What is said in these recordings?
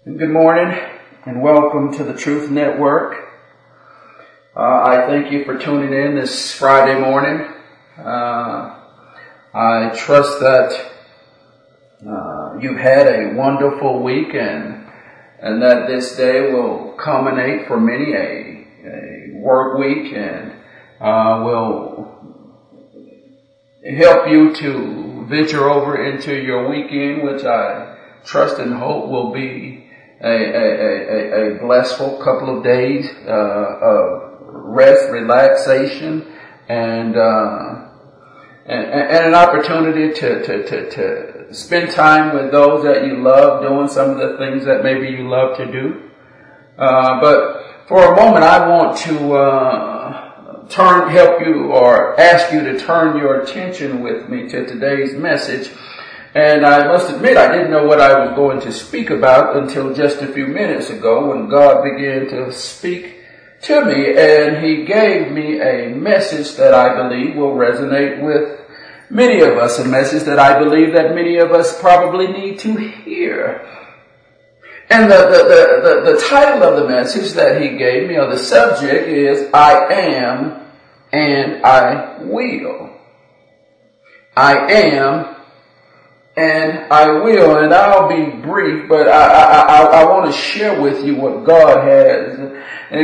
Good morning and welcome to the Truth Network. I thank you for tuning in this Friday morning. I trust that you've had a wonderful week and that this day will culminate for many a work week and will help you to venture over into your weekend, which I trust and hope will be a blissful couple of days of rest, relaxation, and an opportunity to spend time with those that you love, doing some of the things that maybe you love to do. But for a moment, I want to help you or ask you to turn your attention with me to today's message. And I must admit, I didn't know what I was going to speak about until just a few minutes ago when God began to speak to me, and He gave me a message that I believe will resonate with many of us, a message that I believe that many of us probably need to hear. And the title of the message that He gave me, or the subject, is I am and I will. I am and I will, and I'll be brief, but I want to share with you what God has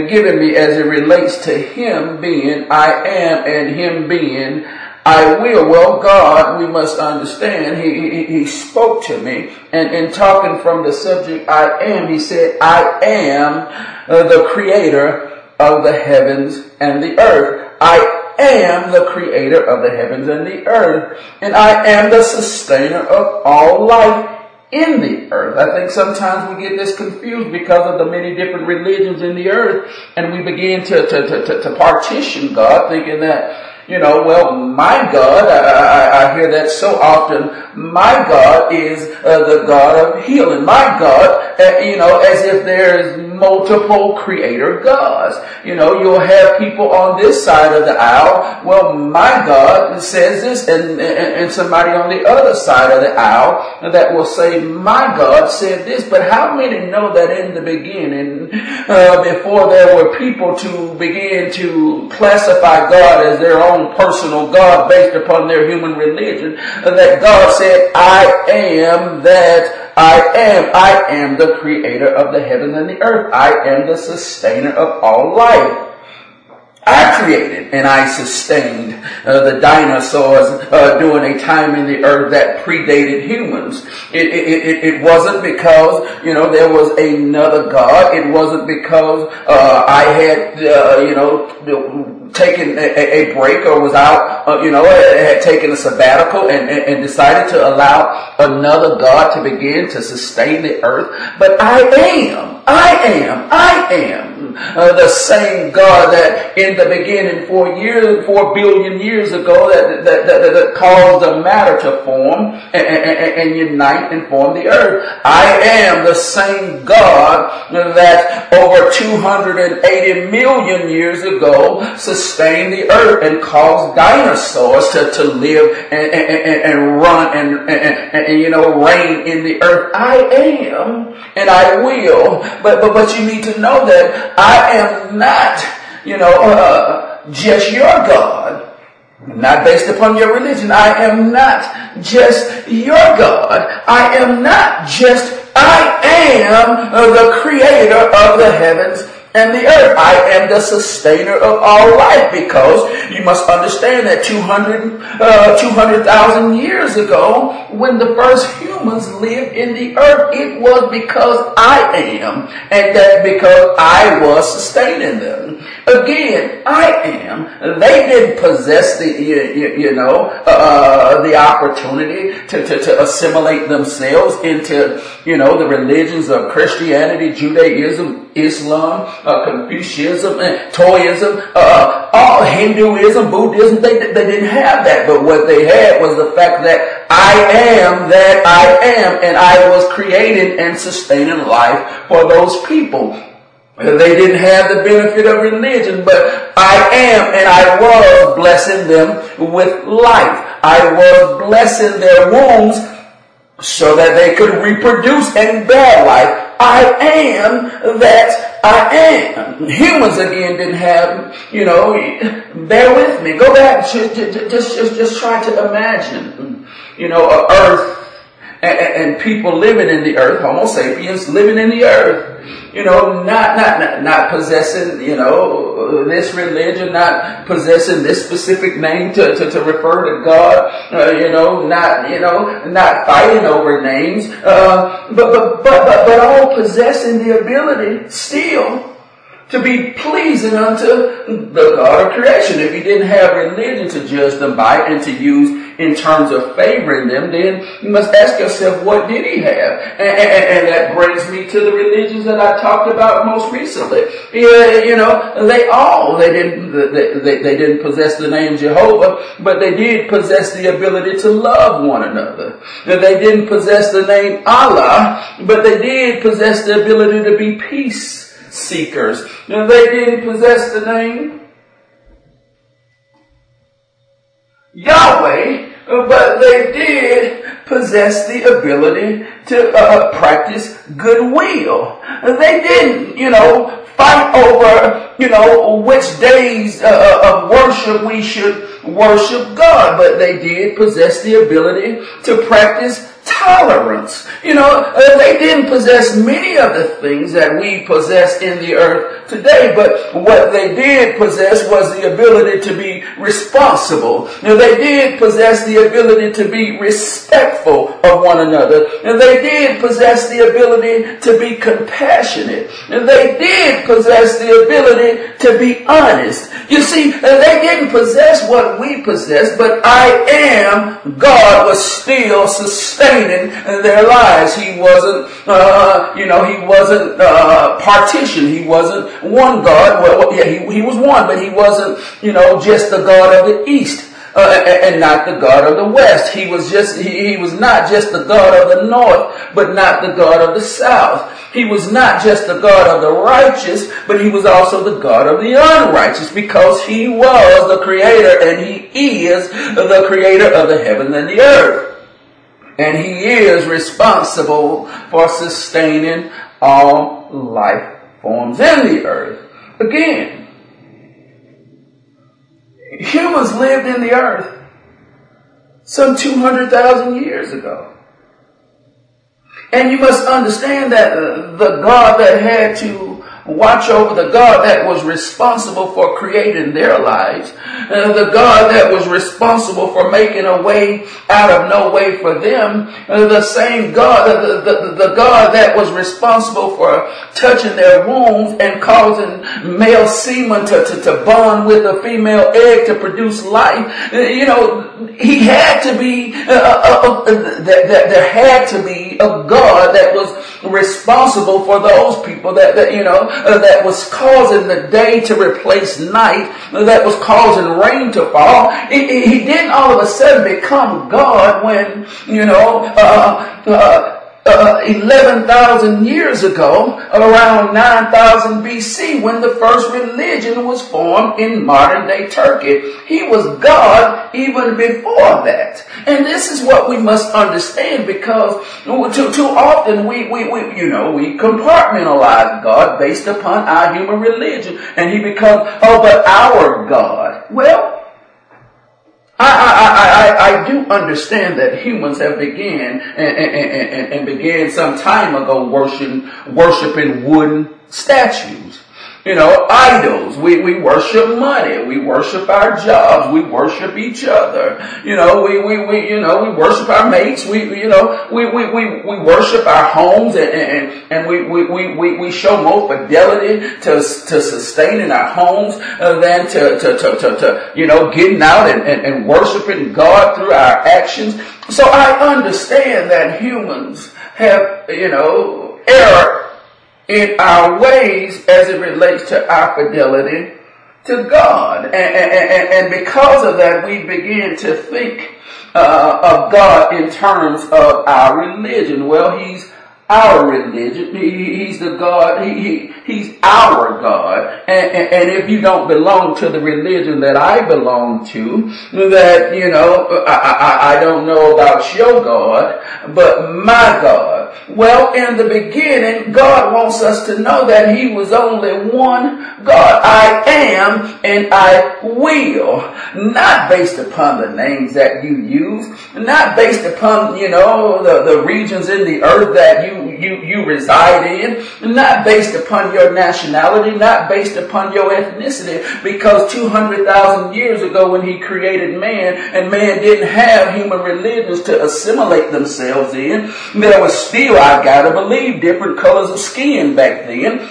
given me as it relates to Him being I am and Him being I will. Well, God, we must understand, He spoke to me, and in talking from the subject I am, He said, I am the creator of the heavens and the earth. I am the creator of the heavens and the earth, and I am the sustainer of all life in the earth. I think sometimes we get this confused because of the many different religions in the earth, and we begin to partition God, thinking that, well, my God, I hear that so often, my God is the God of healing. My God, as if there's multiple creator gods. You'll have people on this side of the aisle, well, my God says this, and somebody on the other side of the aisle that will say, my God said this. But how many know that in the beginning, before there were people to begin to classify God as their own personal God based upon their human religion, that God said, I am that I am the creator of the heavens and the earth. I am the sustainer of all life. I created and I sustained the dinosaurs during a time in the earth that predated humans. It wasn't because, there was another God. It wasn't because I had, taken a break or was out, had taken a sabbatical and decided to allow another God to begin to sustain the earth. But I am the same God that in the beginning 4 billion years ago that caused the matter to form and unite and form the earth. I am the same God that over 280 million years ago sustained the earth and caused dinosaurs to live and run and reign in the earth. I am and I will. But you need to know that I am not, just your God, not based upon your religion. I am not just your God. I am not just, I am the creator of the heavens and the earth. I am the sustainer of all life, because you must understand that 200,000 years ago, when the first humans lived in the earth, it was because I am, and that because I was sustaining them. Again, I am. They didn't possess the opportunity to assimilate themselves into, the religions of Christianity, Judaism, Islam, Confucianism, Taoism, all Hinduism, Buddhism. They didn't have that, but what they had was the fact that I am that I am, and I was creating and sustaining life for those people. They didn't have the benefit of religion, but I am and I was blessing them with life. I was blessing their wombs so that they could reproduce and bear life. I am that I am. Humans again didn't have, bear with me. Go back, just try to imagine, a earth and people living in the earth, Homo sapiens living in the earth. Not possessing, this religion, not possessing this specific name to refer to God, not fighting over names, but all possessing the ability still to be pleasing unto the God of creation. If you didn't have religion to judge them by and to use in terms of favoring them, then you must ask yourself, what did he have? And that brings me to the religions that I talked about most recently. They didn't possess the name Jehovah, but they did possess the ability to love one another. They didn't possess the name Allah, but they did possess the ability to be peace seekers. They didn't possess the name Yahweh, but they did possess the ability to practice goodwill. They didn't, fight over, which days of worship we should worship God, but they did possess the ability to practice tolerance. They didn't possess many of the things that we possess in the earth today, but what they did possess was the ability to be responsible. They did possess the ability to be respectful of one another. They did possess the ability to be compassionate. They did possess the ability to be honest. You see, they didn't possess what we possess, but I am God was still sustaining their lives. He wasn't, he wasn't partitioned. He wasn't one God. Well, yeah, he was one, but he wasn't, just the God of the East. And not the God of the West. He was not just the God of the North, but not the God of the South. He was not just the God of the righteous, but he was also the God of the unrighteous, because he was the creator and he is the creator of the heaven and the earth. And he is responsible for sustaining all life forms in the earth. Again, humans lived in the earth some 200,000 years ago. And you must understand that the God that had to watch over, the God that was responsible for creating their lives, the God that was responsible for making a way out of no way for them, the same God, the God that was responsible for touching their wombs and causing male semen to bond with a female egg to produce life. He had to be, there had to be a God that was responsible for those people that was causing the day to replace night, that was causing rain to fall. He didn't all of a sudden become God when, 11,000 years ago, around 9,000 BC, when the first religion was formed in modern day Turkey. He was God even before that. And this is what we must understand, because too often we compartmentalize God based upon our human religion, and he becomes, but our God. Well, I do understand that humans have began some time ago worshiping wooden statues. Idols. We worship money. We worship our jobs. We worship each other. We worship our mates. We worship our homes, and we show more fidelity to sustaining our homes than to getting out and worshiping God through our actions. So I understand that humans have, error in our ways as it relates to our fidelity to God. And because of that, we begin to think of God in terms of our religion. Well, he's our religion. He's the God. He's our God. And if you don't belong to the religion that I belong to, that, I don't know about your God, but my God God? Well, in the beginning, God wants us to know that He was only one God. I am and I will. Not based upon the names that you use, not based upon, the regions in the earth that you reside in, not based upon your nationality, not based upon your ethnicity, because 200,000 years ago when He created man, and man didn't have human religions to assimilate themselves in, there was still, I gotta believe, different colors of skin back then.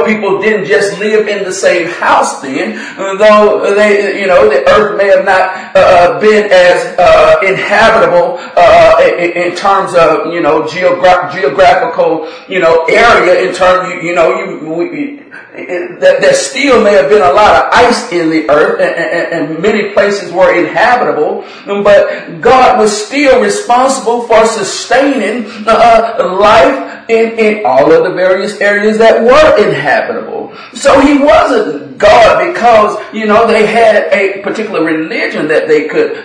People didn't just live in the same house then, though the earth may have not been as inhabitable in terms of geographical area. In terms there still may have been a lot of ice in the earth, and many places were inhabitable, but God was still responsible for sustaining life in all of the various areas that were inhabitable. So He wasn't God because, they had a particular religion that they could,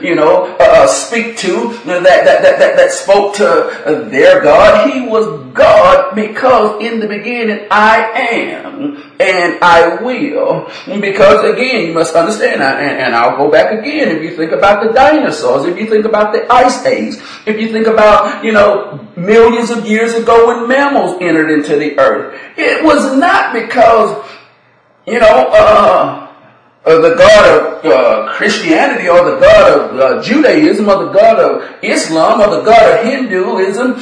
speak to, that spoke to their God. He was God because in the beginning, I am and I will. Because again, you must understand, and I'll go back again, if you think about the dinosaurs, if you think about the ice age, if you think about, millions of years ago when mammals entered into the earth, it was not because, the God of Christianity, or the God of Judaism, or the God of Islam, or the God of Hinduism,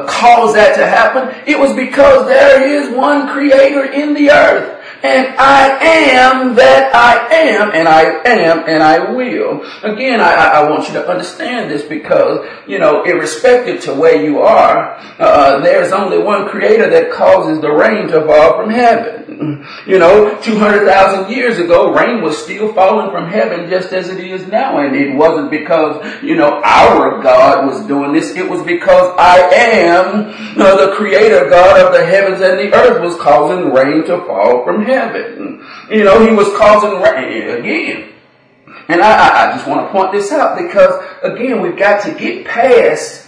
caused that to happen. It was because there is one creator in the earth. And I am that I am, and I am, and I will. Again, I want you to understand this because, irrespective to where you are, there's only one creator that causes the rain to fall from heaven. 200,000 years ago, rain was still falling from heaven just as it is now. And it wasn't because, our God was doing this. It was because I am the creator God of the heavens and the earth was causing rain to fall from heaven. He was causing rain again. And I just want to point this out because, again, we've got to get past,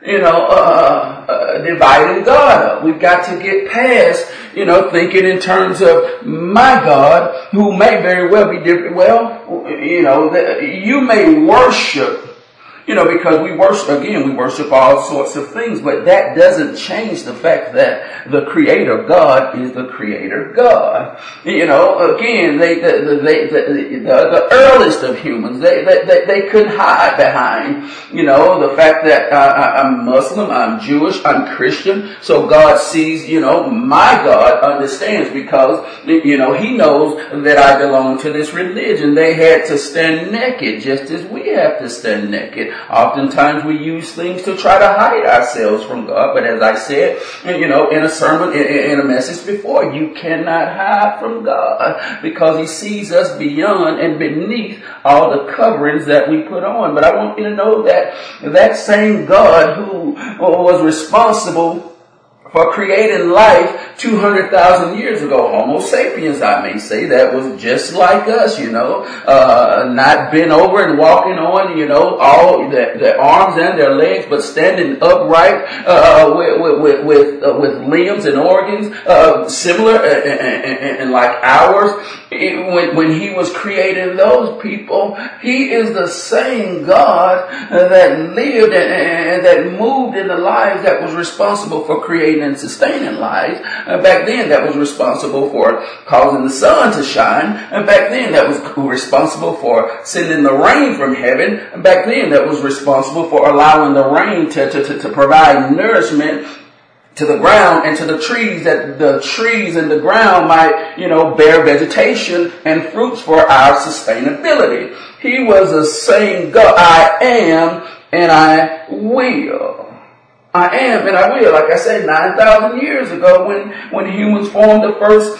dividing God up. We've got to get past, thinking in terms of my God, who may very well be different. Well, you may worship, because we worship all sorts of things, but that doesn't change the fact that the Creator God is the Creator God. Again, the earliest of humans, they couldn't hide behind, the fact that I'm Muslim, I'm Jewish, I'm Christian, so God sees, my God understands because, He knows that I belong to this religion. They had to stand naked just as we have to stand naked. Oftentimes we use things to try to hide ourselves from God, but as I said, in a sermon, in a message before, you cannot hide from God because He sees us beyond and beneath all the coverings that we put on. But I want you to know that that same God who was responsible for creating life 200,000 years ago, Homo sapiens, I may say, that was just like us, not bent over and walking on, all their arms and their legs, but standing upright, with limbs and organs, similar and like ours. When He was creating those people, He is the same God that lived and that moved in the lives that was responsible for creating and sustaining lives. Back then, that was responsible for causing the sun to shine. And back then, that was responsible for sending the rain from heaven. And back then, that was responsible for allowing the rain to provide nourishment to the ground and to the trees, that the trees and the ground might, bear vegetation and fruits for our sustainability. He was the same God. I am and I will. I am and I will. Like I said, 9,000 years ago when humans formed the first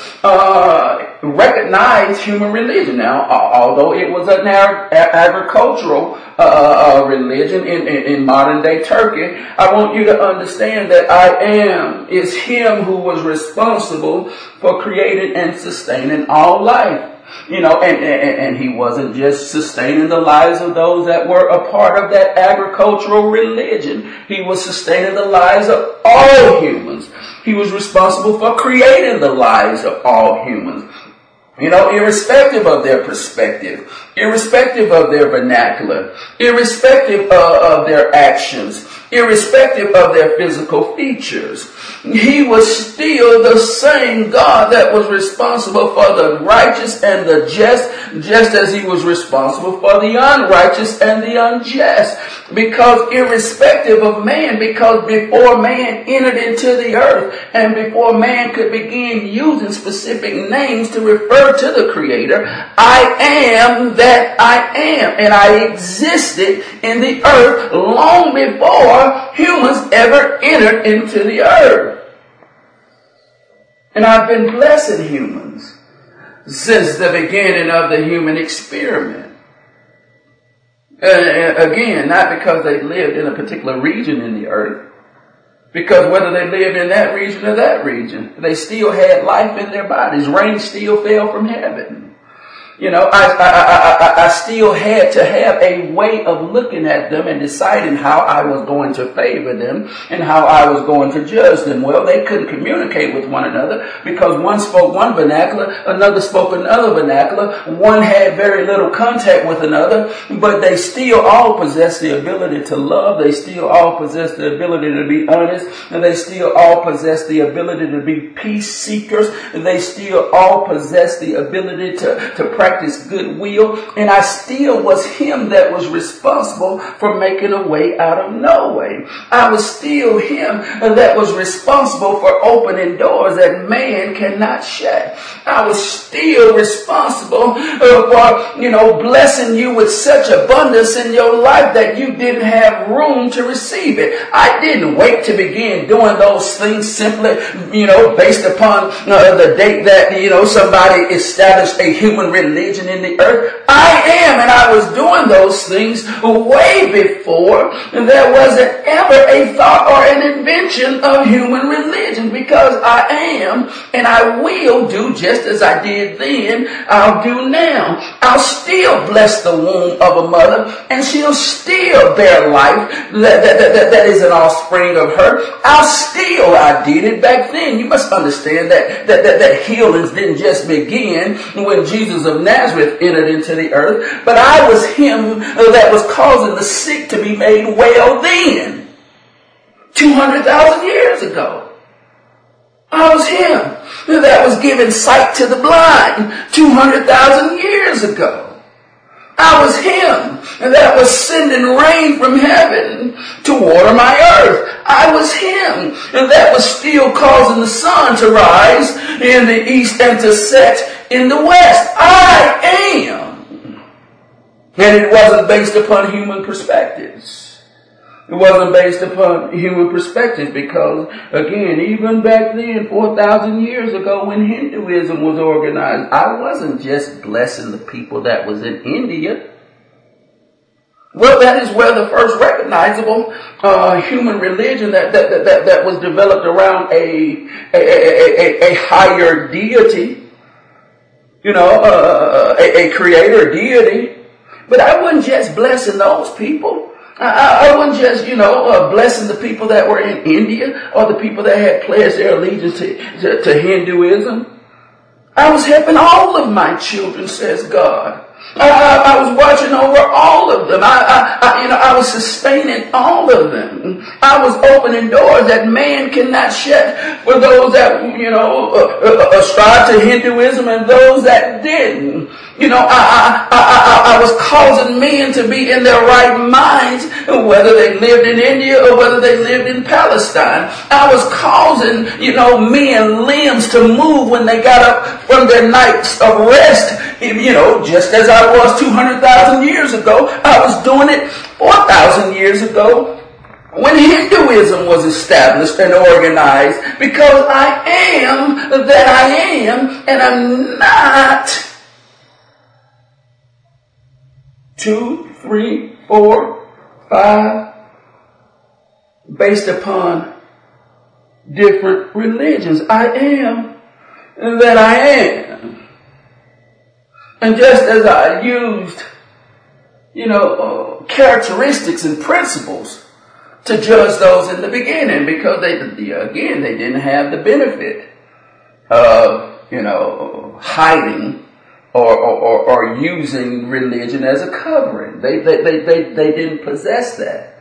recognized human religion. Now, although it was an agricultural religion in modern day Turkey, I want you to understand that I am is Him who was responsible for creating and sustaining all life. And he wasn't just sustaining the lives of those that were a part of that agricultural religion. He was sustaining the lives of all humans. He was responsible for creating the lives of all humans. Irrespective of their perspective, irrespective of their vernacular, irrespective of their actions, irrespective of their physical features. He was still the same God that was responsible for the righteous and the just as he was responsible for the unrighteous and the unjust. Because irrespective of man, because before man entered into the earth and before man could begin using specific names to refer to the Creator, I am that I am. And I existed in the earth long before humans ever entered into the earth. And I've been blessing humans since the beginning of the human experiment. Again, not because they lived in a particular region in the earth, because whether they lived in that region or that region, they still had life in their bodies. Rain still fell from heaven. I still had to have a way of looking at them and deciding how I was going to favor them and how I was going to judge them. Well, they couldn't communicate with one another because one spoke one vernacular, another spoke another vernacular. One had very little contact with another, but they still all possessed the ability to love. They still all possessed the ability to be honest. And they still all possessed the ability to be peace seekers. They still all possessed the ability to practice goodwill, and I still was him that was responsible for making a way out of no way. I was still him that was responsible for opening doors that man cannot shut. I was still responsible for, blessing you with such abundance in your life that you didn't have room to receive it. I didn't wait to begin doing those things simply, based upon the date that, somebody established a human religion in the earth. I am, and I was doing those things way before there wasn't ever a thought or an invention of human religion, because I am, and I will do just as I did then, I'll do now. I'll still bless the womb of a mother, and she'll still bear life that is an offspring of her. I did it back then. You must understand that healings didn't just begin when Jesus of Nazareth entered into the earth, but I was him that was causing the sick to be made well then, 200,000 years ago. I was him that was giving sight to the blind 200,000 years ago. I was him that was sending rain from heaven to water my earth. I was him that was still causing the sun to rise in the east and to set in the west. I am. And it wasn't based upon human perspectives. It wasn't based upon human perspective because, again, even back then, 4,000 years ago when Hinduism was organized, I wasn't just blessing the people that was in India. Well, that is where the first recognizable human religion that was developed around a higher deity, a creator deity. But I wasn't just blessing those people. I wasn't just, blessing the people that were in India or the people that had pledged their allegiance to Hinduism. I was helping all of my children, says God. I was watching over all of them. I was sustaining all of them. I was opening doors that man cannot shut for those that, ascribed to Hinduism and those that didn't. I was causing men to be in their right minds, whether they lived in India or whether they lived in Palestine. I was causing, men limbs to move when they got up from their nights of rest, just as I was 200,000 years ago. I was doing it 4,000 years ago when Hinduism was established and organized, because I am that I am, and I'm not 2, 3, 4, 5, based upon different religions. I am that I am. And just as I used, characteristics and principles to judge those in the beginning, because they didn't have the benefit of, hiding or using religion as a covering. They didn't possess that.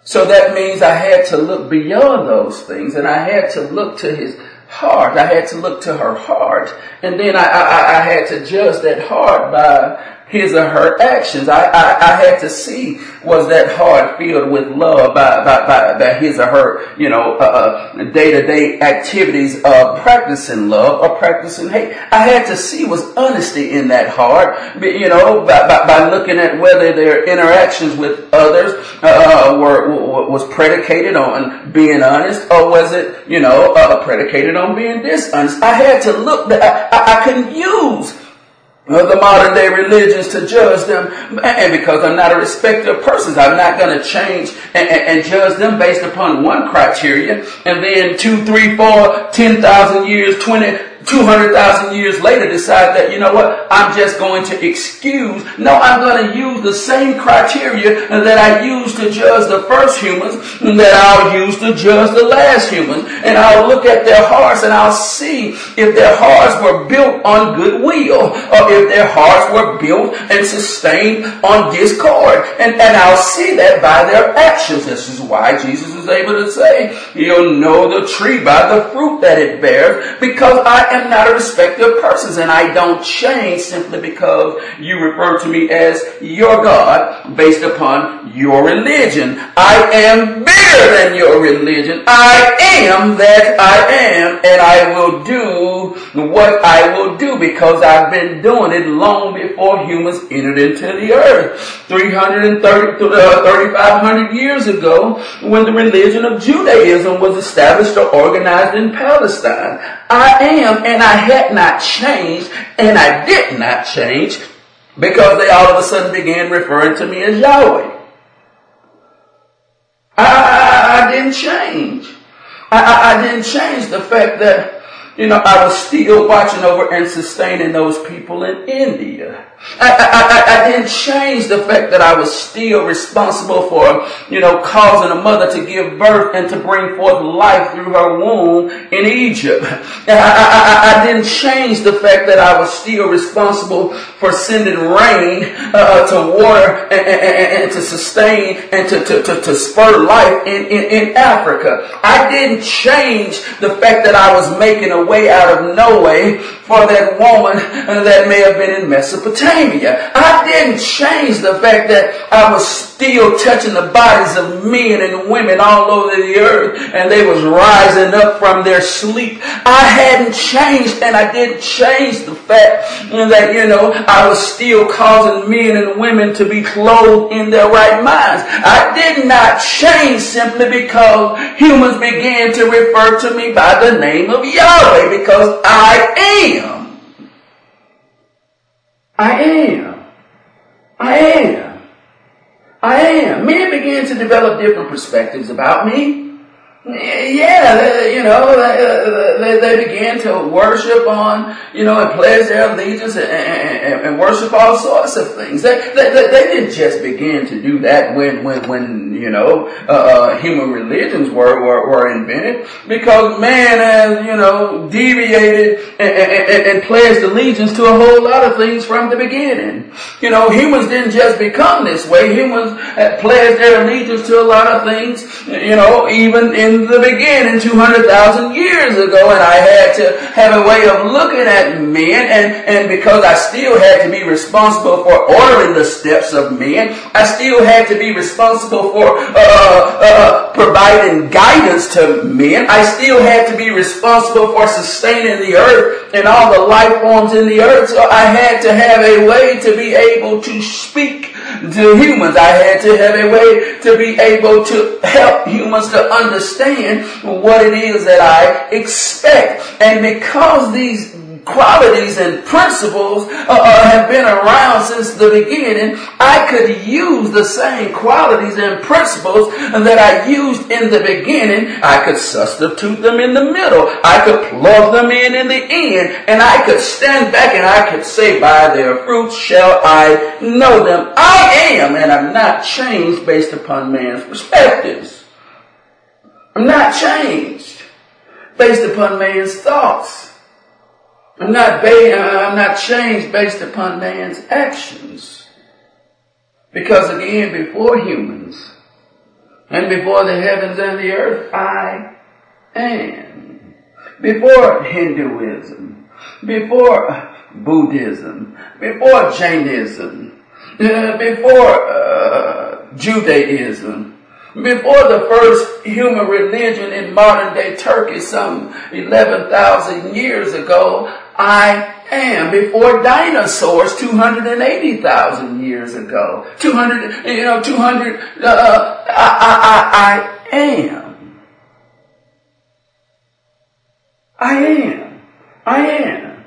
So that means I had to look beyond those things, and I had to look to his heart. I had to look to her heart, and then I had to judge that heart by his or her actions. I had to see, was that heart filled with love by his or her, day-to-day activities of practicing love or practicing hate. I had to see, was honesty in that heart, by looking at whether their interactions with others was predicated on being honest, or was it, predicated on being dishonest. I had to look that I couldn't use the modern day religions to judge them, and because I'm not a respecter of persons, I'm not going to change and judge them based upon one criteria, and then 2, 3, 4, 10,000 years, 200,000 years later decide that, I'm just going to excuse. No, I'm going to use the same criteria that I used to judge the first humans that I'll use to judge the last humans. And I'll look at their hearts and I'll see if their hearts were built on goodwill, or if their hearts were built and sustained on discord. And I'll see that by their actions. This is why Jesus is able to say, you'll know the tree by the fruit that it bears, because I am not a respecter of persons, and I don't change simply because you refer to me as your God based upon your religion. I am bigger than your religion. I am that I am, and I will do what I will do because I've been doing it long before humans entered into the earth. 3,500 years ago, when the religion of Judaism was established or organized in Palestine. I am, and I had not changed, and I did not change, because they all of a sudden began referring to me as Yahweh. I didn't change. I didn't change the fact that, I was still watching over and sustaining those people in India. I didn't change the fact that I was still responsible for, causing a mother to give birth and to bring forth life through her womb in Egypt. I didn't change the fact that I was still responsible for sending rain to water and to sustain and to spur life in Africa. I didn't change the fact that I was making a way out of no way for that woman that may have been in Mesopotamia. I didn't change the fact that I was still touching the bodies of men and women all over the earth, and they was rising up from their sleep. I hadn't changed, and I didn't change the fact that, I was still causing men and women to be clothed in their right minds. I did not change simply because humans began to refer to me by the name of Yahweh, because I am. Men began to develop different perspectives about me. Yeah, they began to worship on, and pledge their allegiance and worship all sorts of things. They didn't just begin to do that when human religions were invented, because man has, deviated and pledged allegiance to a whole lot of things from the beginning. Humans didn't just become this way. Humans had pledged their allegiance to a lot of things, even in the beginning 200,000 years ago, and I had to have a way of looking at men, and because I still had to be responsible for ordering the steps of men, I still had to be responsible for providing guidance to men. I still had to be responsible for sustaining the earth and all the life forms in the earth. So I had to have a way to be able to speak to humans. I had to have a way to be able to help humans to understand what it is that I expect. And because these qualities and principles have been around since the beginning. I could use the same qualities and principles that I used in the beginning. I could substitute them in the middle. I could plug them in the end. And I could stand back and I could say, by their fruits shall I know them. I am, and I'm not changed based upon man's perspectives. I'm not changed based upon man's thoughts. I'm not changed based upon man's actions. Because again, before humans and before the heavens and the earth, I am. Before Hinduism, before Buddhism, before Jainism, before Judaism, before the first human religion in modern day Turkey some 11,000 years ago, I am. Before dinosaurs 280,000 years ago, I am. I am. I am.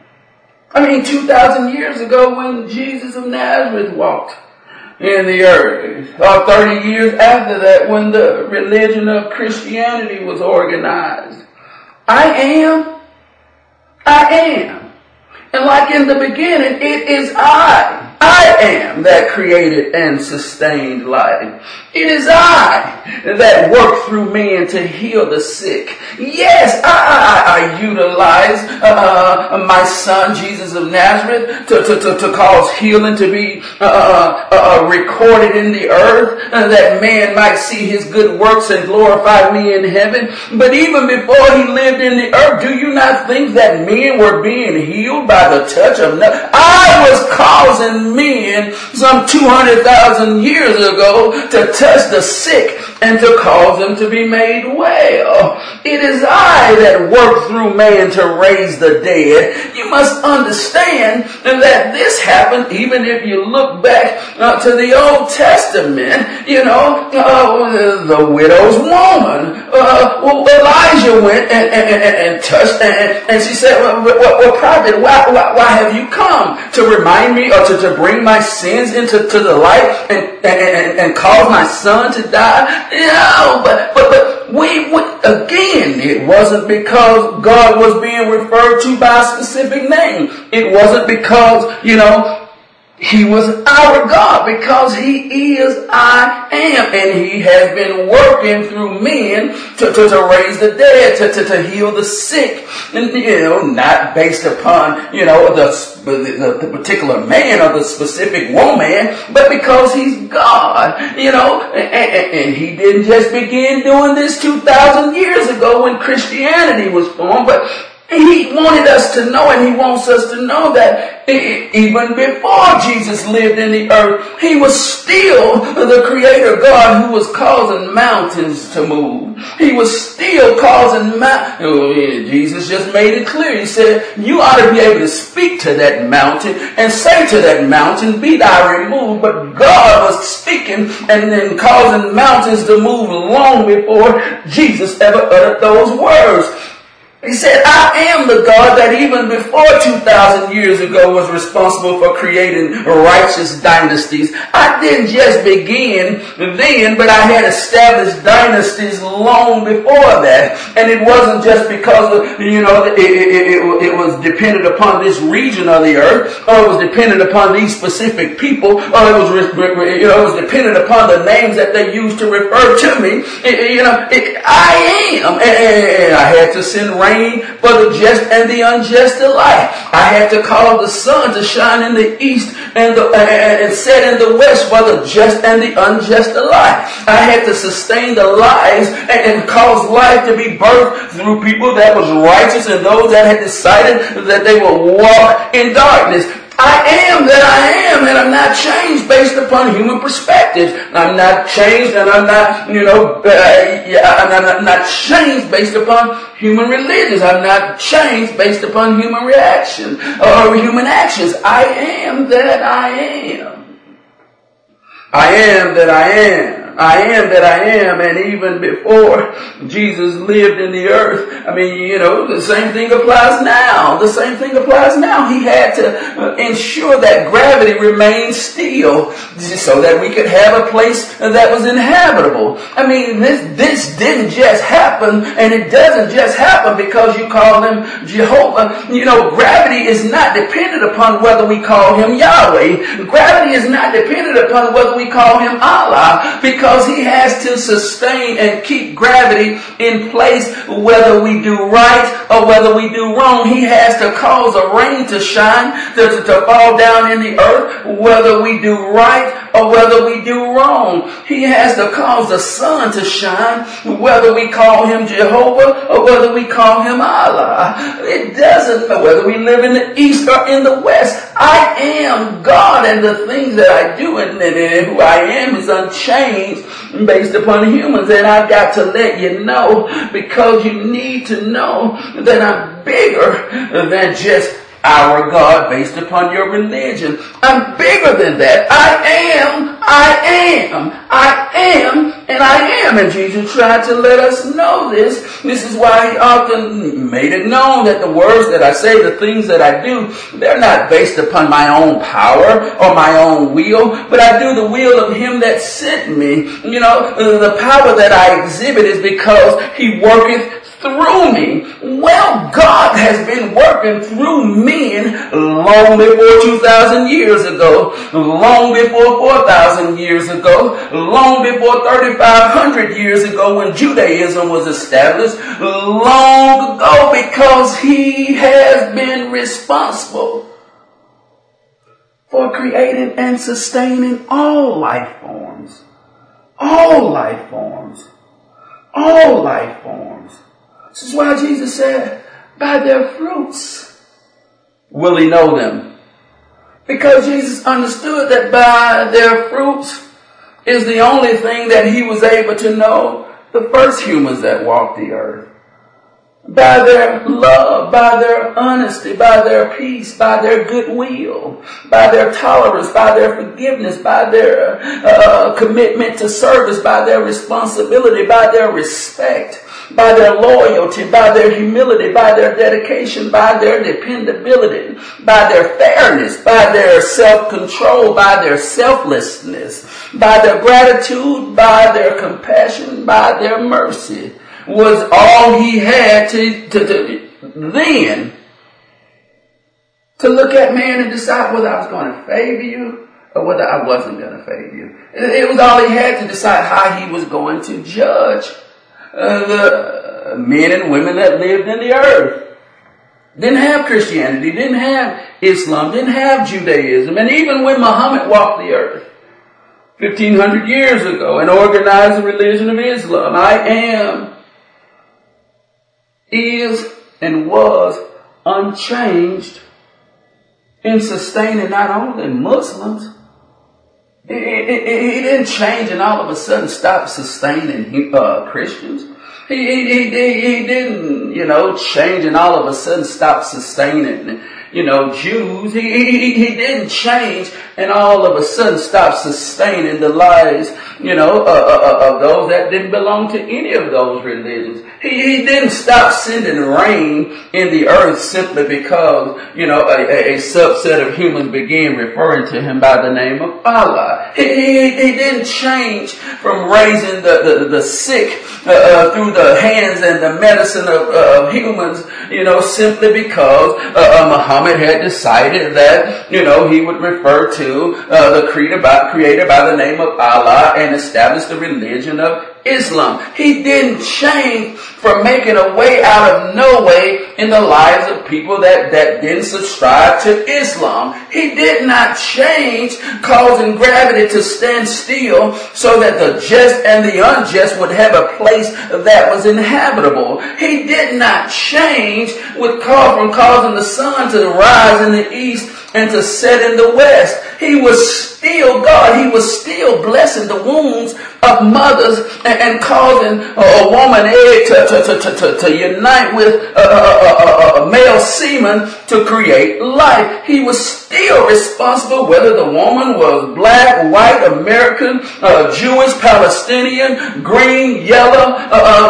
I mean, 2,000 years ago when Jesus of Nazareth walked in the earth, or 30 years after that when the religion of Christianity was organized. I am. I am. And like in the beginning, it is I am that created and sustained life. It is I that worked through men to heal the sick. Yes, I utilize my son, Jesus of Nazareth, to cause healing to be recorded in the earth, that man might see his good works and glorify me in heaven. But even before he lived in the earth, do you not think that men were being healed by the touch of nothing? I was causing men some 200,000 years ago to touch the sick and to cause them to be made well. It is I that work through man to raise the dead. You must understand that this happened even if you look back to the Old Testament. The widow's woman. Elijah went and touched and she said, well, prophet, why have you come? To remind me or to bring my sins into the light and cause my son to die? No, but we again, it wasn't because God was being referred to by a specific name. It wasn't because, he was our God, because he is I am, and he has been working through men to raise the dead, to heal the sick, and not based upon the particular man or the specific woman, but because he's God, and he didn't just begin doing this 2,000 years ago when Christianity was formed, but he wanted us to know, and he wants us to know that even before Jesus lived in the earth, he was still the creator God who was causing mountains to move. He was still causing Jesus just made it clear. He said, you ought to be able to speak to that mountain and say to that mountain, be thou removed. But God was speaking and then causing mountains to move long before Jesus ever uttered those words. He said, I am the God that even before 2,000 years ago was responsible for creating righteous dynasties. I didn't just begin then, but I had established dynasties long before that. And it wasn't just because it was dependent upon this region of the earth, or it was dependent upon these specific people, or it was dependent upon the names that they used to refer to me. I am. And I had to send rain for the just and the unjust alike. I had to cause the sun to shine in the east and set in the west for the just and the unjust alike. I had to sustain the lives and cause life to be birthed through people that was righteous and those that had decided that they would walk in darkness. I am that I am, and I'm not changed based upon human perspectives. I'm not changed, and I'm not, I'm not changed based upon human religions. I'm not changed based upon human reactions or human actions. I am that I am. I am that I am. I am that I am, and even before Jesus lived in the earth, I mean, the same thing applies now. The same thing applies now. He had to ensure that gravity remained still so that we could have a place that was inhabitable. I mean, this didn't just happen, and it doesn't just happen because you call him Jehovah. Gravity is not dependent upon whether we call him Yahweh. Gravity is not dependent upon whether we call him Allah, because he has to sustain and keep gravity in place whether we do right or whether we do wrong. He has to cause a rain to shine, to fall down in the earth, whether we do right or whether we do wrong. He has to cause the sun to shine, whether we call him Jehovah or whether we call him Allah. It doesn't matter whether we live in the east or in the west. I am God, and the things that I do and who I am is unchanged based upon humans. And I've got to let you know, because you need to know that I'm bigger than just our God based upon your religion. I'm bigger than that. I am, and I am. And Jesus tried to let us know this. This is why he often made it known that the words that I say, the things that I do, they're not based upon my own power or my own will, but I do the will of him that sent me. The power that I exhibit is because he worketh through me. Well, God has been working through men long before 2,000 years ago, long before 4,000 years ago, long before 3,500 years ago when Judaism was established, long ago, because he has been responsible for creating and sustaining all life forms. All life forms. All life forms. This is why Jesus said, by their fruits will he know them. Because Jesus understood that by their fruits is the only thing that he was able to know the first humans that walked the earth. By their love, by their honesty, by their peace, by their goodwill, by their tolerance, by their forgiveness, by their commitment to service, by their responsibility, by their respect, by their loyalty, by their humility, by their dedication, by their dependability, by their fairness, by their self-control, by their selflessness, by their gratitude, by their compassion, by their mercy, was all he had to look at man and decide whether I was going to favor you or whether I wasn't going to favor you. It was all he had to decide how he was going to judge the men and women that lived in the earth. Didn't have Christianity, didn't have Islam, didn't have Judaism. And even when Muhammad walked the earth 1,500 years ago and organized the religion of Islam, I am, is, and was unchanged in sustaining not only Muslims. He didn't change and all of a sudden stop sustaining Christians. He didn't, change and all of a sudden stop sustaining, Jews. He didn't change and all of a sudden stop sustaining the lives, of those that didn't belong to any of those religions. He didn't stop sending rain in the earth simply because, a subset of humans began referring to him by the name of Allah. He didn't change from raising the sick through the hands and the medicine of humans, simply because Muhammad had decided that, he would refer to the creator by the name of Allah and establish the religion of Islam. He didn't change from making a way out of no way in the lives of people that didn't subscribe to Islam. He did not change, causing gravity to stand still so that the just and the unjust would have a place that was inhabitable. He did not change from causing the sun to rise in the east and to set in the west. he was still God. He was still blessing the wombs of mothers and causing a woman egg to unite with a male semen to create life. He was still responsible whether the woman was black, white, American, Jewish, Palestinian, green, yellow,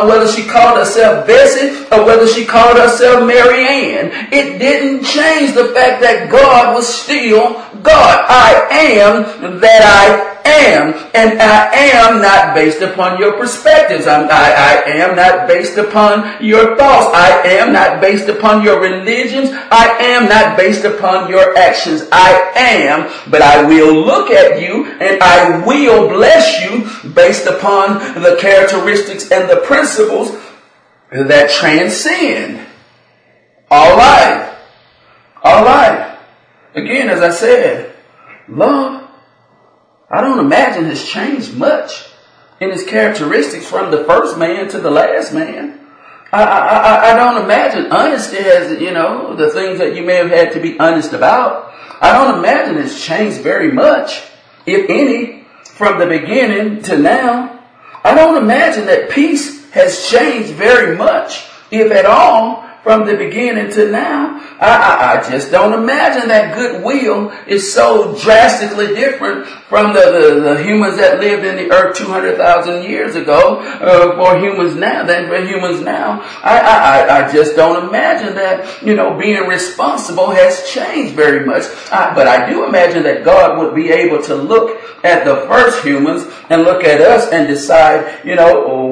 whether she called herself Bessie or whether she called herself Mary Ann. It didn't change the fact that God was still God. I am that I am, and I am not based upon your perspectives. I am not based upon your thoughts. I am not based upon your religions. I am not based upon your actions. I am, but I will look at you and I will bless you based upon the characteristics and the principles that transcend. All right. All right. Again, as I said, love, I don't imagine has changed much in its characteristics from the first man to the last man. I don't imagine honesty has, the things that you may have had to be honest about. I don't imagine it's changed very much, if any, from the beginning to now. I don't imagine that peace has changed very much, if at all, from the beginning to now. I just don't imagine that goodwill is so drastically different from the humans that lived in the earth 200,000 years ago for humans now than for humans now. I just don't imagine that, being responsible has changed very much. But I do imagine that God would be able to look at the first humans and look at us and decide,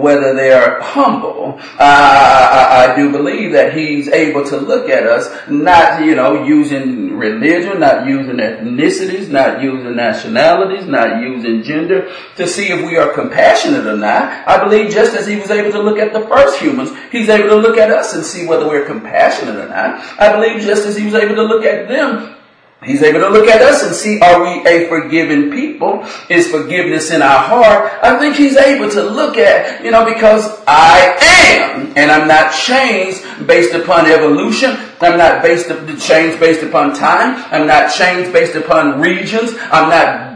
whether they are humble. I do believe that He's able to look at us, not, using religion, not using ethnicities, not using nationalities, not using gender, to see if we are compassionate or not. I believe just as He was able to look at the first humans, He's able to look at us and see whether we're compassionate or not. I believe just as He was able to look at them, He's able to look at us and see, are we a forgiven people? Is forgiveness in our heart? I think He's able to look at, because I am, and I'm not changed based upon evolution. I'm not changed based upon time. I'm not changed based upon regions. I'm not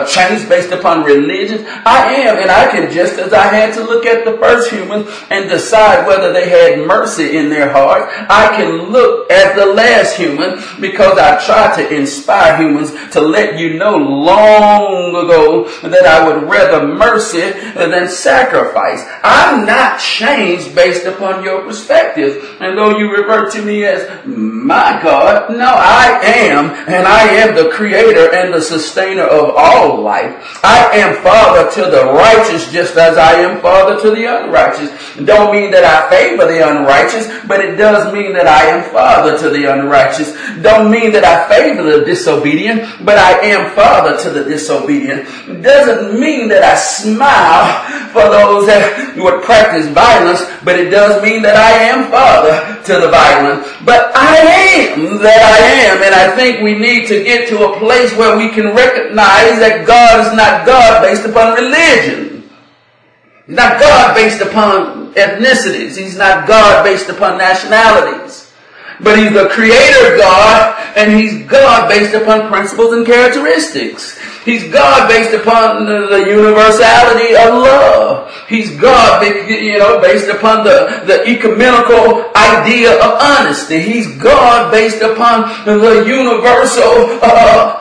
changed based upon religion. I am, and I can, just as I had to look at the first humans and decide whether they had mercy in their heart, I can look at the last human, because I try to inspire humans to let you know long ago that I would rather mercy than sacrifice. I'm not changed based upon your perspective. And though you refer to me as my God, no, I am, and I am the creator and the sustainer of all life. I am Father to the righteous just as I am Father to the unrighteous. Don't mean that I favor the unrighteous, but it does mean that I am Father to the unrighteous. Don't mean that I favor the disobedient, but I am Father to the disobedient. Doesn't mean that I smile for those that would practice violence, but it does mean that I am Father to the violent. But I am that I am, and I think we need to get to a place where we can recognize that God is not God based upon religion. He's not God based upon ethnicities. He's not God based upon nationalities. But He's the creator God, and He's God based upon principles and characteristics. He's God based upon the universality of love. He's God, based upon the ecumenical idea of honesty. He's God based upon the universal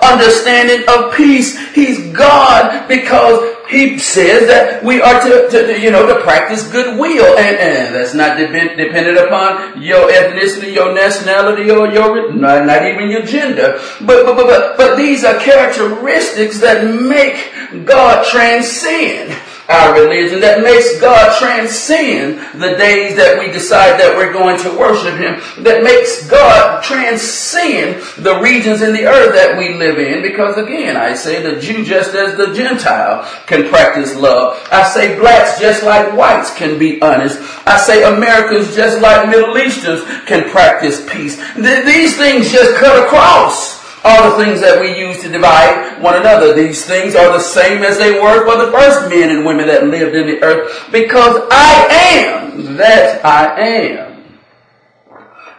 understanding of peace. He's God because He says that we are to practice goodwill, and that's not dependent upon your ethnicity, your nationality, or not even your gender. But these are characteristics that make God transcend our religion, that makes God transcend the days that we decide that we're going to worship Him, that makes God transcend the regions in the earth that we live in. Because again, I say the Jew just as the Gentile can practice love. I say blacks just like whites can be honest. I say Americans just like Middle Easterns can practice peace. These things just cut across all the things that we use to divide one another. These things are the same as they were for the first men and women that lived in the earth, because I am that I am.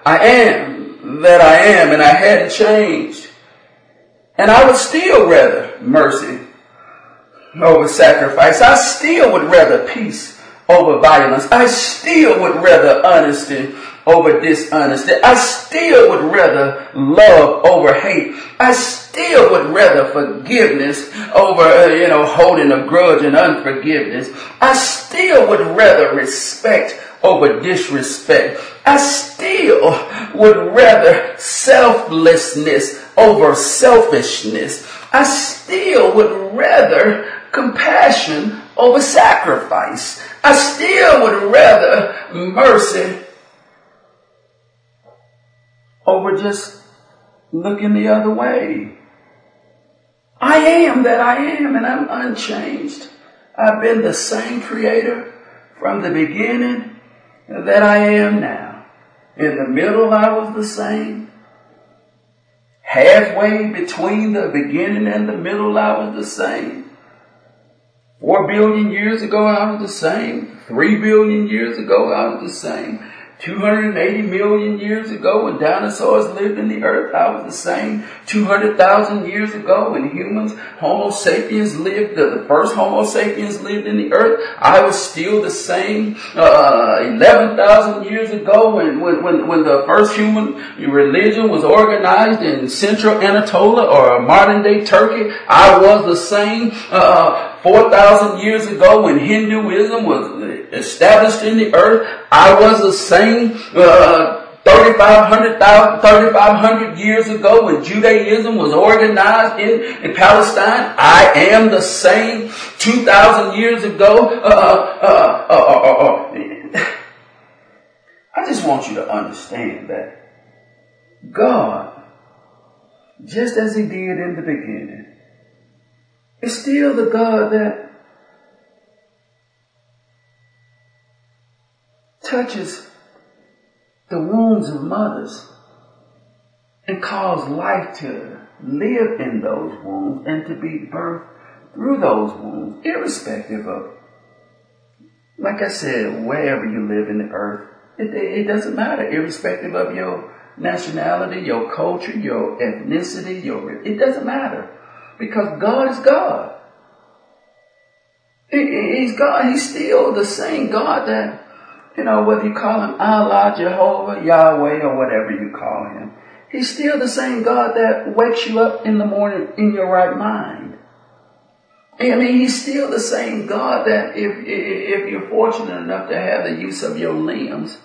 I am that I am, and I hadn't changed And I would still rather mercy over sacrifice. I still would rather peace over violence. I still would rather honesty over dishonesty. I still would rather love over hate. I still would rather forgiveness over, holding a grudge and unforgiveness. I still would rather respect over disrespect. I still would rather selflessness over selfishness. I still would rather compassion over sacrifice. I still would rather mercy over just looking the other way. I am that I am, and I'm unchanged. I've been the same creator from the beginning that I am now. In the middle, I was the same. Halfway between the beginning and the middle, I was the same. 4 billion years ago, I was the same. 3 billion years ago, I was the same. 280 million years ago, when dinosaurs lived in the earth, I was the same. 200,000 years ago, when humans, Homo sapiens lived, the first Homo sapiens lived in the earth, I was still the same. 11,000 years ago, when the first human religion was organized in central Anatolia or modern day Turkey, I was the same. 4,000 years ago, when Hinduism was established in the earth, I was the same. 3,500 years ago, when Judaism was organized in Palestine, I am the same. 2,000 years ago, I just want you to understand that God, just as He did in the beginning, is still the God that touches the wombs of mothers and cause life to live in those wombs and to be birthed through those wombs, irrespective of, like I said, wherever you live in the earth. It doesn't matter, irrespective of your nationality, your culture, your ethnicity, it doesn't matter. Because God is God. He's God. He's still the same God that, whether you call Him Allah, Jehovah, Yahweh, or whatever you call Him. He's still the same God that wakes you up in the morning in your right mind. He's still the same God that if you're fortunate enough to have the use of your limbs,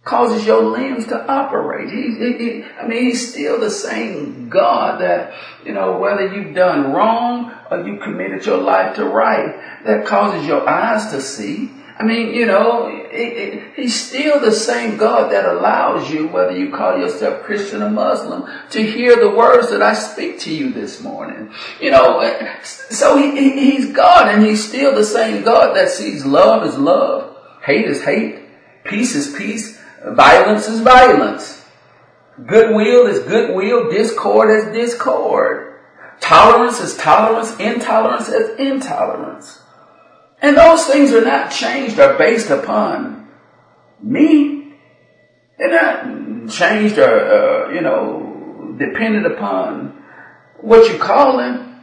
causes your limbs to operate. He's still the same God that, whether you've done wrong or you committed your life to right, that causes your eyes to see. He's still the same God that allows you, whether you call yourself Christian or Muslim, to hear the words that I speak to you this morning. So He's God, and He's still the same God that sees love as love, hate as hate, peace is peace, violence is violence. Goodwill is goodwill. Discord is discord. Tolerance is tolerance. Intolerance is intolerance. And those things are not changed or based upon me. They're not changed or, dependent upon what you call them.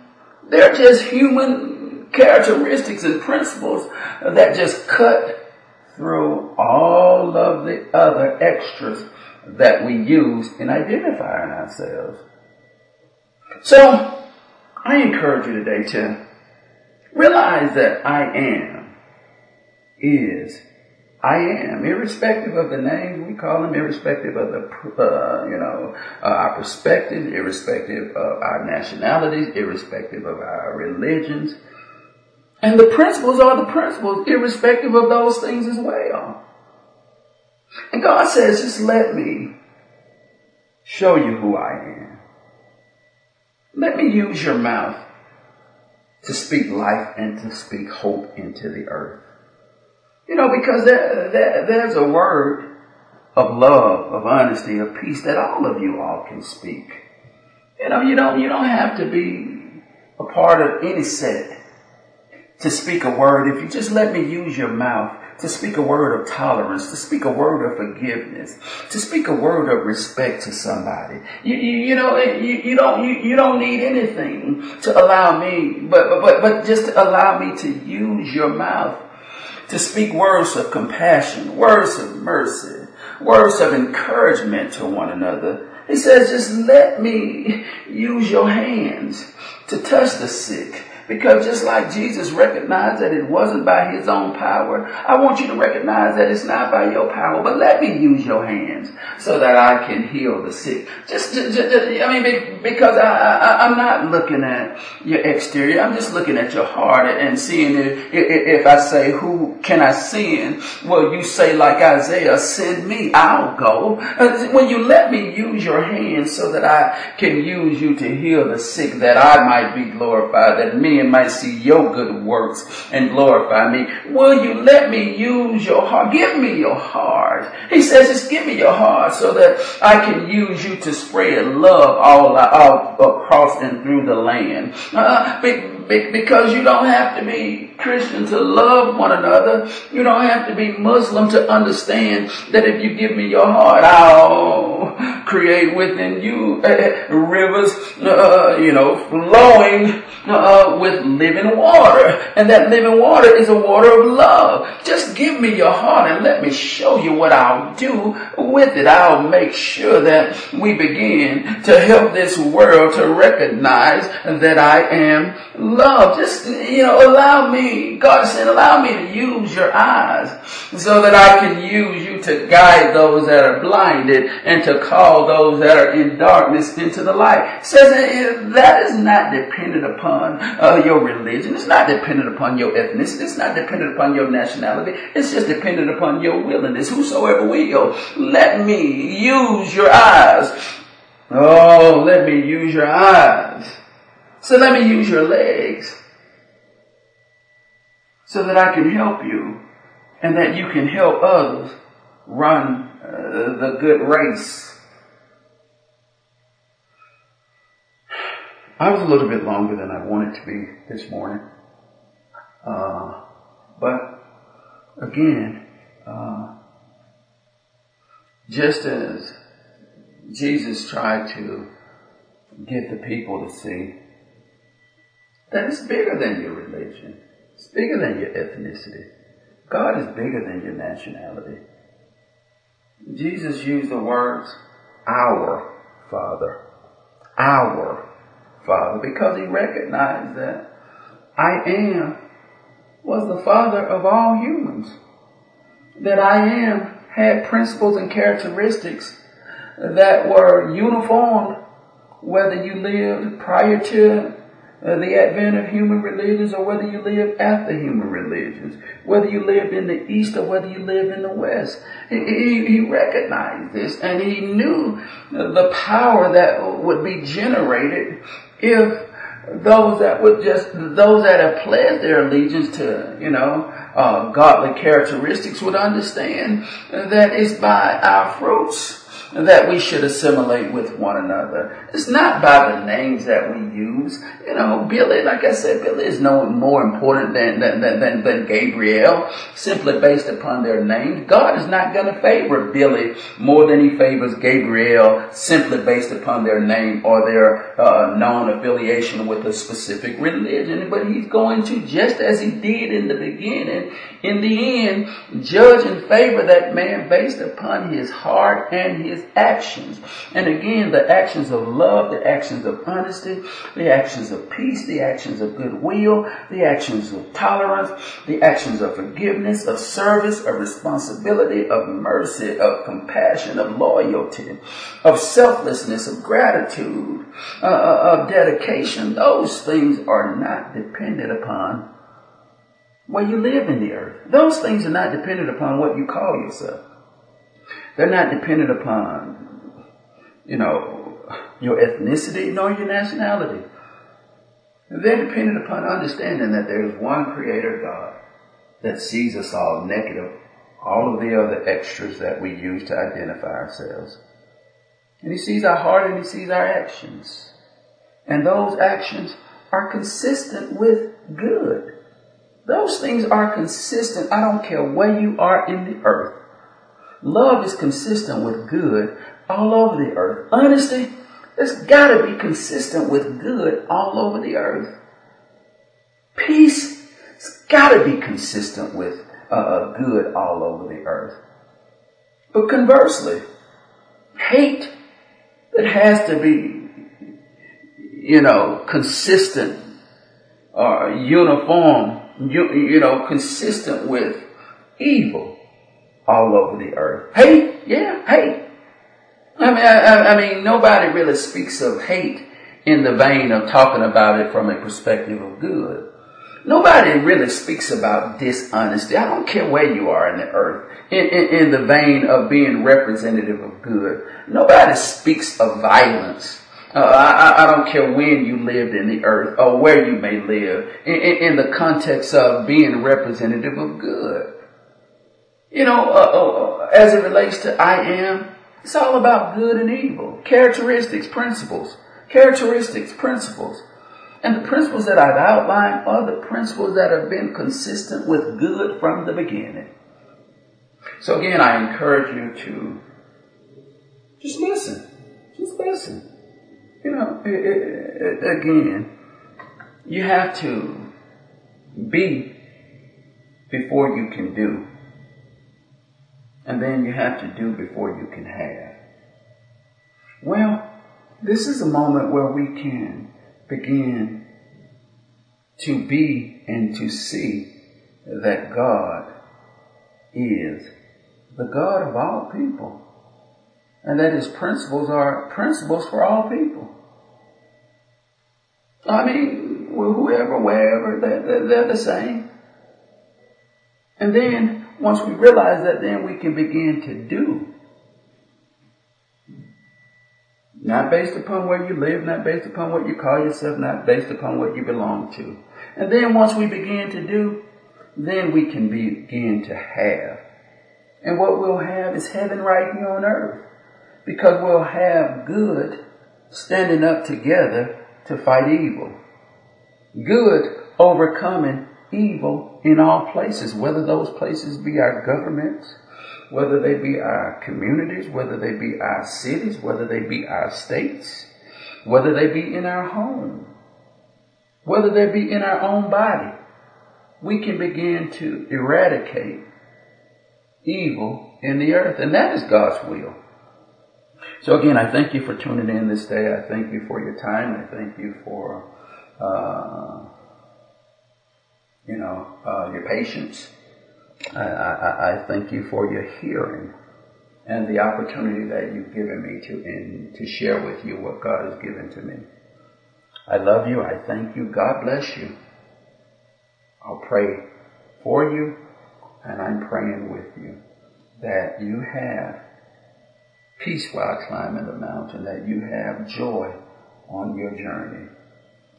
They're just human characteristics and principles that just cut through all of the other extras that we use in identifying ourselves. So, I encourage you today to realize that I am, irrespective of the names we call them, irrespective of the, our perspective, irrespective of our nationalities, irrespective of our religions. And the principles are the principles, irrespective of those things as well. And God says, just let me show you who I am. Let me use your mouth to speak life and to speak hope into the earth. Because there's a word of love, of honesty, of peace that all of you all can speak. You don't have to be a part of any sect to speak a word. If you just let me use your mouth to speak a word of tolerance, to speak a word of forgiveness, to speak a word of respect to somebody. You don't need anything to allow me, but just to allow me to use your mouth to speak words of compassion, words of mercy, words of encouragement to one another. He says, just let me use your hands to touch the sick. Because just like Jesus recognized that it wasn't by his own power, I want you to recognize that it's not by your power, but let me use your hands so that I can heal the sick. Because I'm not looking at your exterior. I'm just looking at your heart and seeing if I say, who can I send? Well, you say like Isaiah, send me, I'll go. When you let me use your hands so that I can use you to heal the sick, that I might be glorified, that men might see your good works and glorify me. Will you let me use your heart? Give me your heart. He says, just give me your heart so that I can use you to spread love all across and through the land. Because you don't have to be Christian to love one another. You don't have to be Muslim to understand that if you give me your heart, I'll create within you rivers, flowing with living water. And that living water is a water of love. Just give me your heart and let me show you what I'll do with it. I'll make sure that we begin to help this world to recognize that I am love. Just, allow me, God said, allow me to use your eyes so that I can use you to guide those that are blinded and to call those that are in darkness into the light. It says that is not dependent upon your religion. It's not dependent upon your ethnicity. It's not dependent upon your nationality. It's just dependent upon your willingness. Whosoever will, let me use your eyes. Oh, let me use your eyes. So let me use your legs so that I can help you and that you can help others run the good race. I was a little bit longer than I wanted to be this morning. But again, just as Jesus tried to get the people to see that it's bigger than your religion. It's bigger than your ethnicity. God is bigger than your nationality. Jesus used the words, our Father. Our Father. Because he recognized that I am was the Father of all humans. That I am had principles and characteristics that were uniform whether you lived prior to the advent of human religions or whether you lived after human religions, whether you lived in the East or whether you lived in the West. He recognized this and he knew the power that would be generated if those that have pledged their allegiance to, godly characteristics would understand that it's by our fruits that we should assimilate with one another. It's not by the names that we use. Billy, like I said, Billy is no more important than Gabriel, simply based upon their names. God is not going to favor Billy more than he favors Gabriel, simply based upon their name or their known affiliation with a specific religion. But he's going to, just as he did in the beginning, in the end, judge and favor that man based upon his heart and his actions. And again, the actions of love, the actions of honesty, the actions of peace, the actions of goodwill, the actions of tolerance, the actions of forgiveness, of service, of responsibility, of mercy, of compassion, of loyalty, of selflessness, of gratitude, of dedication. Those things are not dependent upon where you live in the earth. Those things are not dependent upon what you call yourself. They're not dependent upon, your ethnicity nor your nationality. They're dependent upon understanding that there is one creator God that sees us all naked of all of the other extras that we use to identify ourselves. And he sees our heart and he sees our actions. And those actions are consistent with good. Those things are consistent. I don't care where you are in the earth. Love is consistent with good all over the earth. Honesty, it's got to be consistent with good all over the earth. Peace, it's got to be consistent with good all over the earth. But conversely, hate, it has to be, consistent or uniform, consistent with evil all over the earth. Hate, yeah, hate. I mean, nobody really speaks of hate in the vein of talking about it from a perspective of good. Nobody really speaks about dishonesty. I don't care where you are in the earth, in the vein of being representative of good. Nobody speaks of violence. I don't care when you lived in the earth or where you may live in the context of being representative of good. As it relates to I am, it's all about good and evil. Characteristics, principles. And the principles that I've outlined are the principles that have been consistent with good from the beginning. So again, I encourage you to just listen. Just listen. Again, you have to be before you can do. And then you have to do before you can have. Well, this is a moment where we can begin to be and to see that God is the God of all people. And that His principles are principles for all people. I mean, whoever, wherever, they're the same. And then, once we realize that, then we can begin to do. Not based upon where you live, not based upon what you call yourself, not based upon what you belong to. And then once we begin to do, then we can begin to have. And what we'll have is heaven right here on earth. Because we'll have good standing up together to fight evil. Good overcoming evil in all places, whether those places be our governments, whether they be our communities, whether they be our cities, whether they be our states, whether they be in our home, whether they be in our own body. We can begin to eradicate evil in the earth, and that is God's will. So again, I thank you for tuning in this day. I thank you for your time. I thank you for your patience. I thank you for your hearing and the opportunity that you've given me to share with you what God has given to me. I love you. I thank you. God bless you. I'll pray for you, and I'm praying with you that you have peace while climbing the mountain, that you have joy on your journey,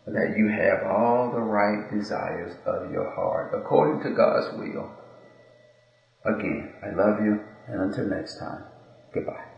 that you have all the right desires of your heart according to God's will. Again, I love you, and until next time, goodbye.